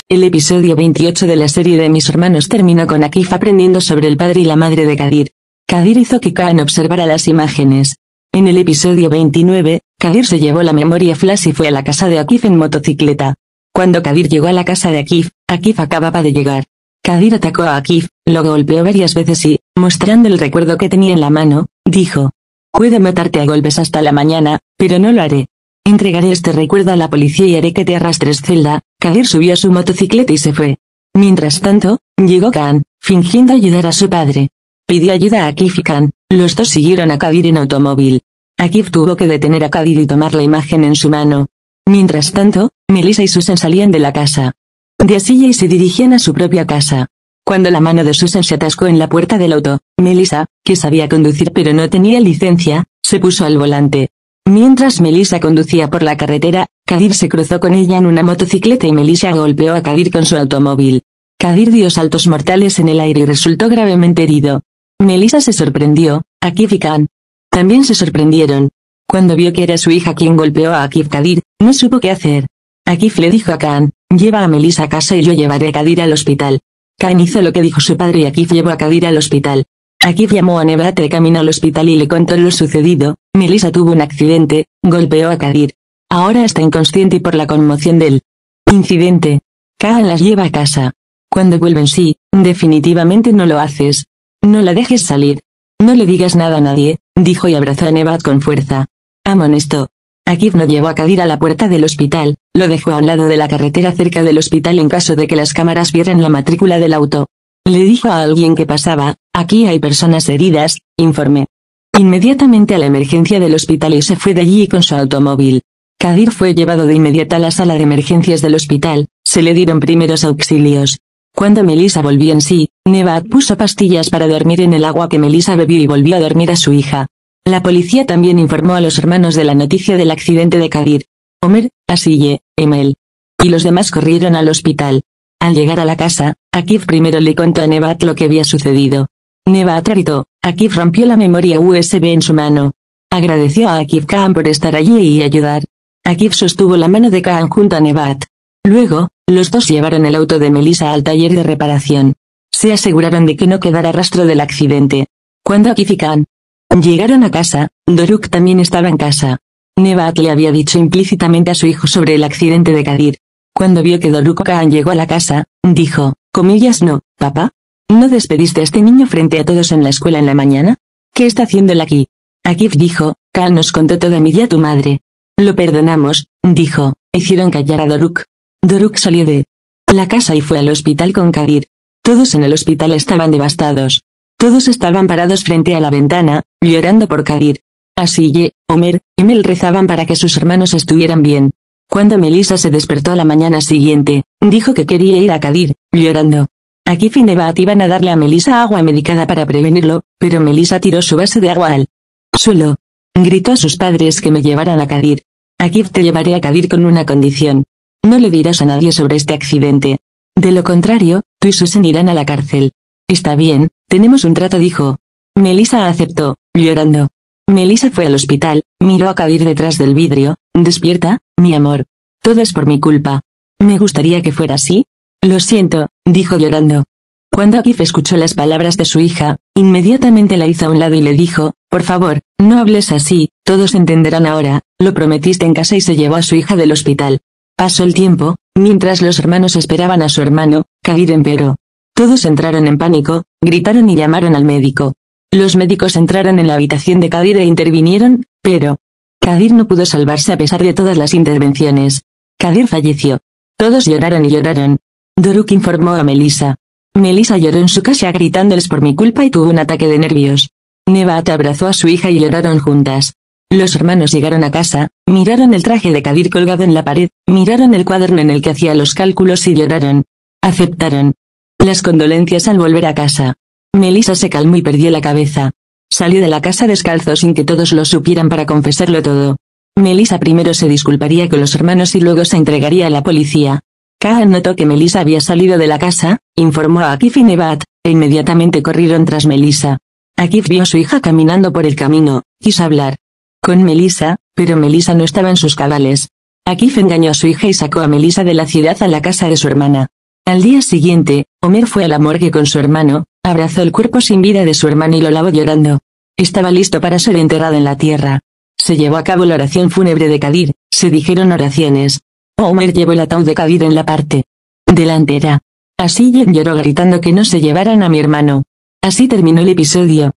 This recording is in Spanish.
El episodio 28 de la serie de Mis hermanos terminó con Akif aprendiendo sobre el padre y la madre de Kadir. Kadir hizo que Kaan observara las imágenes. En el episodio 29, Kadir se llevó la memoria flash y fue a la casa de Akif en motocicleta. Cuando Kadir llegó a la casa de Akif, Akif acababa de llegar. Kadir atacó a Akif, lo golpeó varias veces y, mostrando el recuerdo que tenía en la mano, dijo: «Puedo matarte a golpes hasta la mañana, pero no lo haré. Entregaré este recuerdo a la policía y haré que te arrastres celda». Kadir subió a su motocicleta y se fue. Mientras tanto, llegó Kaan, fingiendo ayudar a su padre. Pidió ayuda a Akif y Kaan, los dos siguieron a Kadir en automóvil. Akif tuvo que detener a Kadir y tomar la imagen en su mano. Mientras tanto, Melissa y Susan salían de la casa de Asilla y se dirigían a su propia casa. Cuando la mano de Susan se atascó en la puerta del auto, Melissa, que sabía conducir pero no tenía licencia, se puso al volante. Mientras Melissa conducía por la carretera, Kadir se cruzó con ella en una motocicleta y Melissa golpeó a Kadir con su automóvil. Kadir dio saltos mortales en el aire y resultó gravemente herido. Melissa se sorprendió, Akif y Kaan también se sorprendieron. Cuando vio que era su hija quien golpeó a Akif, Kadir no supo qué hacer. Akif le dijo a Kaan: «Lleva a Melissa a casa y yo llevaré a Kadir al hospital». Kaan hizo lo que dijo su padre y Akif llevó a Kadir al hospital. Akif llamó a Nebat de camino al hospital y le contó lo sucedido. Melissa tuvo un accidente, golpeó a Kadir. Ahora está inconsciente y por la conmoción del incidente, Kaan las lleva a casa. Cuando vuelven sí, definitivamente no lo haces. No la dejes salir. No le digas nada a nadie, dijo y abrazó a Nebat con fuerza. Amonestó. Akif no llevó a Kadir a la puerta del hospital, lo dejó a un lado de la carretera cerca del hospital en caso de que las cámaras vieran la matrícula del auto. Le dijo a alguien que pasaba: «Aquí hay personas heridas», informé. Inmediatamente a la emergencia del hospital y se fue de allí con su automóvil. Kadir fue llevado de inmediato a la sala de emergencias del hospital, se le dieron primeros auxilios. Cuando Melissa volvió en sí, Nebat puso pastillas para dormir en el agua que Melissa bebió y volvió a dormir a su hija. La policía también informó a los hermanos de la noticia del accidente de Kadir. Omer, Asille, Emel y los demás corrieron al hospital. Al llegar a la casa, Akif primero le contó a Nebat lo que había sucedido. Nebat gritó. Akif rompió la memoria USB en su mano. Agradeció a Akif Kaan por estar allí y ayudar. Akif sostuvo la mano de Kaan junto a Nebat. Luego, los dos llevaron el auto de Melissa al taller de reparación. Se aseguraron de que no quedara rastro del accidente. Cuando Akif y Kaan llegaron a casa, Doruk también estaba en casa. Nebat le había dicho implícitamente a su hijo sobre el accidente de Kadir. Cuando vio que Doruk Kaan llegó a la casa, dijo: «Comillas no, papá. ¿No despediste a este niño frente a todos en la escuela en la mañana? ¿Qué está haciendo él aquí?» Akif dijo: «Kaan nos contó todo a mí y a tu madre». «Lo perdonamos», dijo. Hicieron callar a Doruk. Doruk salió de la casa y fue al hospital con Kadir. Todos en el hospital estaban devastados. Todos estaban parados frente a la ventana, llorando por Kadir. Asille, Omer, y Emel rezaban para que sus hermanos estuvieran bien. Cuando Melissa se despertó a la mañana siguiente, dijo que quería ir a Kadir, llorando. Akif y Nebat iban a darle a Melissa agua medicada para prevenirlo, pero Melissa tiró su vaso de agua al suelo. Gritó a sus padres que me llevaran a Kadir. Akif: «Te llevaré a Kadir con una condición. No le dirás a nadie sobre este accidente. De lo contrario, tú y Susan irán a la cárcel». «Está bien, tenemos un trato», dijo. Melissa aceptó, llorando. Melissa fue al hospital, miró a Kadir detrás del vidrio. «Despierta, mi amor. Todo es por mi culpa. Me gustaría que fuera así». «Lo siento», dijo llorando. Cuando Akif escuchó las palabras de su hija, inmediatamente la hizo a un lado y le dijo: «Por favor, no hables así, todos entenderán ahora, lo prometiste en casa», y se llevó a su hija del hospital. Pasó el tiempo, mientras los hermanos esperaban a su hermano, Kadir empeoró. Todos entraron en pánico, gritaron y llamaron al médico. Los médicos entraron en la habitación de Kadir e intervinieron, pero Kadir no pudo salvarse a pesar de todas las intervenciones. Kadir falleció. Todos lloraron y lloraron. Doruk informó a Melissa. Melissa lloró en su casa gritándoles por mi culpa y tuvo un ataque de nervios. Nebat abrazó a su hija y lloraron juntas. Los hermanos llegaron a casa, miraron el traje de Kadir colgado en la pared, miraron el cuaderno en el que hacía los cálculos y lloraron. Aceptaron las condolencias al volver a casa. Melissa se calmó y perdió la cabeza. Salió de la casa descalzo sin que todos lo supieran para confesarlo todo. Melissa primero se disculparía con los hermanos y luego se entregaría a la policía. Kaan notó que Melissa había salido de la casa, informó a Akif y Nebat, e inmediatamente corrieron tras Melissa. Akif vio a su hija caminando por el camino, quiso hablar con Melissa, pero Melissa no estaba en sus cabales. Akif engañó a su hija y sacó a Melissa de la ciudad a la casa de su hermana. Al día siguiente, Homer fue a la morgue con su hermano, abrazó el cuerpo sin vida de su hermano y lo lavó llorando. Estaba listo para ser enterrado en la tierra. Se llevó a cabo la oración fúnebre de Kadir, se dijeron oraciones. Homer llevó el ataúd de Kadir en la parte delantera. Así Jen lloró gritando que no se llevaran a mi hermano. Así terminó el episodio.